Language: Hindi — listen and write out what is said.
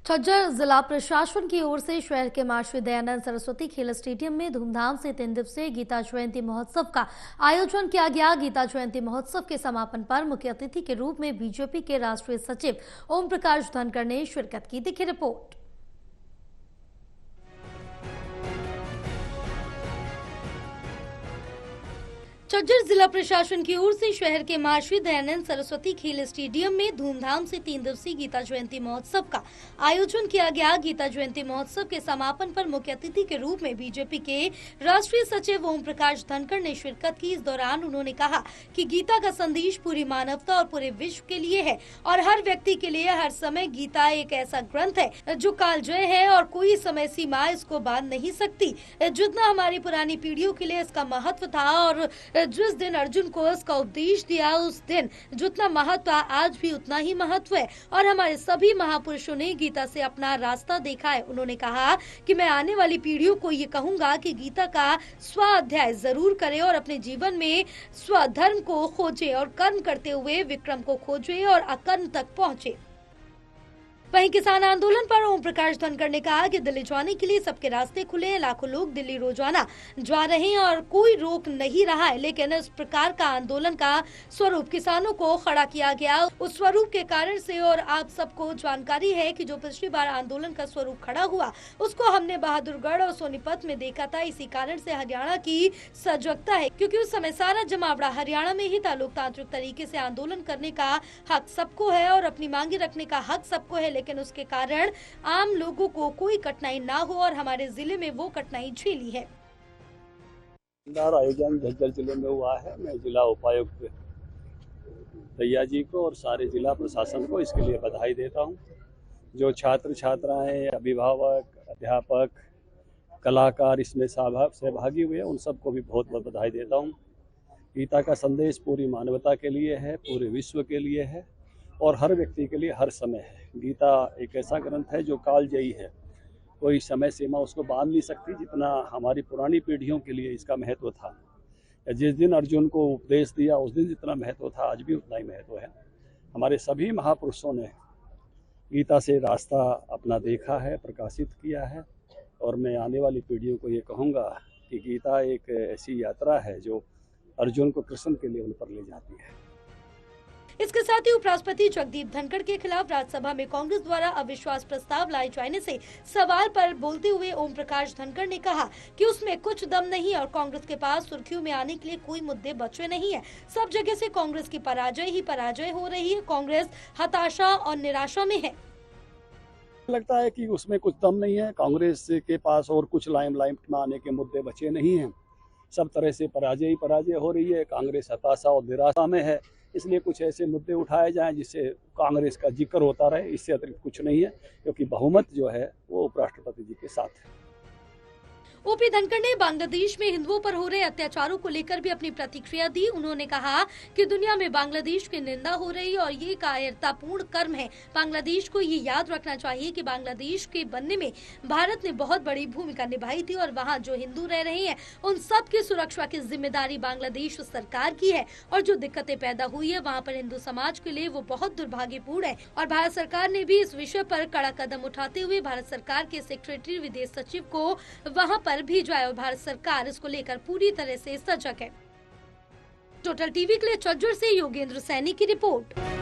झज्जर जिला प्रशासन की ओर से शहर के महर्षि दयानंद सरस्वती खेल स्टेडियम में धूमधाम से 3 दिवसीय गीता जयंती महोत्सव का आयोजन किया गया। गीता जयंती महोत्सव के समापन पर मुख्य अतिथि के रूप में बीजेपी के राष्ट्रीय सचिव ओम प्रकाश धनखड़ ने शिरकत की। देखिए रिपोर्ट। झज्जर जिला प्रशासन की ओर से शहर के महर्षि दयानंद सरस्वती खेल स्टेडियम में धूमधाम से 3 दिवसीय गीता जयंती महोत्सव का आयोजन किया गया। गीता जयंती महोत्सव के समापन पर मुख्य अतिथि के रूप में बीजेपी के राष्ट्रीय सचिव ओम प्रकाश धनखड़ ने शिरकत की। इस दौरान उन्होंने कहा कि गीता का संदेश पूरी मानवता और पूरे विश्व के लिए है और हर व्यक्ति के लिए हर समय गीता एक ऐसा ग्रंथ है जो कालजयी है और कोई समय सीमा इसको बांध नहीं सकती। जितना हमारी पुरानी पीढ़ियों के लिए इसका महत्व था और जिस दिन अर्जुन को इसका उपदेश दिया उस दिन जितना महत्व आज भी उतना ही महत्व है और हमारे सभी महापुरुषों ने गीता से अपना रास्ता देखा है। उन्होंने कहा कि मैं आने वाली पीढ़ियों को ये कहूंगा कि गीता का स्वाध्याय जरूर करें और अपने जीवन में स्वधर्म को खोजे और कर्म करते हुए विक्रम को खोजे और अकर्म तक पहुँचे। वहीं किसान आंदोलन पर ओम प्रकाश धनखड़ ने कहा कि दिल्ली जाने के लिए सबके रास्ते खुले हैं। लाखों लोग दिल्ली रोजाना जा रहे हैं और कोई रोक नहीं रहा है, लेकिन इस प्रकार का आंदोलन का स्वरूप किसानों को खड़ा किया गया। उस स्वरूप के कारण से और आप सबको जानकारी है कि जो पिछली बार आंदोलन का स्वरूप खड़ा हुआ उसको हमने बहादुरगढ़ और सोनीपत में देखा था। इसी कारण से हरियाणा की सजगता है, क्योंकि उस समय सारा जमावड़ा हरियाणा में ही था। लोकतांत्रिक तरीके से आंदोलन करने का हक सबको है और अपनी मांगे रखने का हक सबको है, लेकिन उसके कारण आम लोगों को कोई कठिनाई ना हो और हमारे जिले में वो कठिनाई झेली है। आयोजन झज्जर जिले में हुआ है। मैं जिला उपायुक्त दैया जी को और सारे जिला प्रशासन को इसके लिए बधाई देता हूं। जो छात्र छात्राएं, अभिभावक, अध्यापक, कलाकार इसमें सहभागी हुए उन सबको भी बहुत बहुत बधाई देता हूं। गीता का संदेश पूरी मानवता के लिए है, पूरे विश्व के लिए है और हर व्यक्ति के लिए हर समय है। गीता एक ऐसा ग्रंथ है जो कालजयी है, कोई समय सीमा उसको बांध नहीं सकती। जितना हमारी पुरानी पीढ़ियों के लिए इसका महत्व था, जिस दिन अर्जुन को उपदेश दिया उस दिन जितना महत्व था आज भी उतना ही महत्व है। हमारे सभी महापुरुषों ने गीता से रास्ता अपना देखा है, प्रकाशित किया है और मैं आने वाली पीढ़ियों को ये कहूँगा कि गीता एक ऐसी यात्रा है जो अर्जुन को कृष्ण के लेवल पर ले जाती है। इसके साथ ही उपराष्ट्रपति जगदीप धनखड़ के खिलाफ राज्यसभा में कांग्रेस द्वारा अविश्वास प्रस्ताव लाए जाने से सवाल पर बोलते हुए ओम प्रकाश धनखड़ ने कहा कि उसमें कुछ दम नहीं और कांग्रेस के पास सुर्खियों में आने के लिए कोई मुद्दे बचे नहीं है। सब जगह से कांग्रेस की पराजय ही पराजय हो रही है। कांग्रेस हताशा और निराशा में है। लगता है कि उसमें कुछ दम नहीं है। कांग्रेस के पास और कुछ लाइमलाइट में आने के मुद्दे बचे नहीं हैं। सब तरह से पराजय ही पराजय हो रही है। कांग्रेस हताशा और निराशा में है, इसलिए कुछ ऐसे मुद्दे उठाए जाएं जिससे कांग्रेस का जिक्र होता रहे। इससे अतिरिक्त कुछ नहीं है, क्योंकि बहुमत जो है वो उपराष्ट्रपति जी के साथ है। ओपी धनखड़ ने बांग्लादेश में हिंदुओं पर हो रहे अत्याचारों को लेकर भी अपनी प्रतिक्रिया दी। उन्होंने कहा कि दुनिया में बांग्लादेश की निंदा हो रही है और ये कायरतापूर्ण कर्म है। बांग्लादेश को ये याद रखना चाहिए कि बांग्लादेश के बनने में भारत ने बहुत बड़ी भूमिका निभाई थी और वहाँ जो हिंदू रह रहे हैं उन सब की सुरक्षा की जिम्मेदारी बांग्लादेश सरकार की है और जो दिक्कतें पैदा हुई है वहाँ पर हिंदू समाज के लिए वो बहुत दुर्भाग्यपूर्ण है। और भारत सरकार ने भी इस विषय पर कड़ा कदम उठाते हुए भारत सरकार के सेक्रेटरी विदेश सचिव को वहाँ पर भेजा है और भारत सरकार इसको लेकर पूरी तरह से सजग है। टोटल टीवी के लिए झज्जर से योगेंद्र सैनी की रिपोर्ट।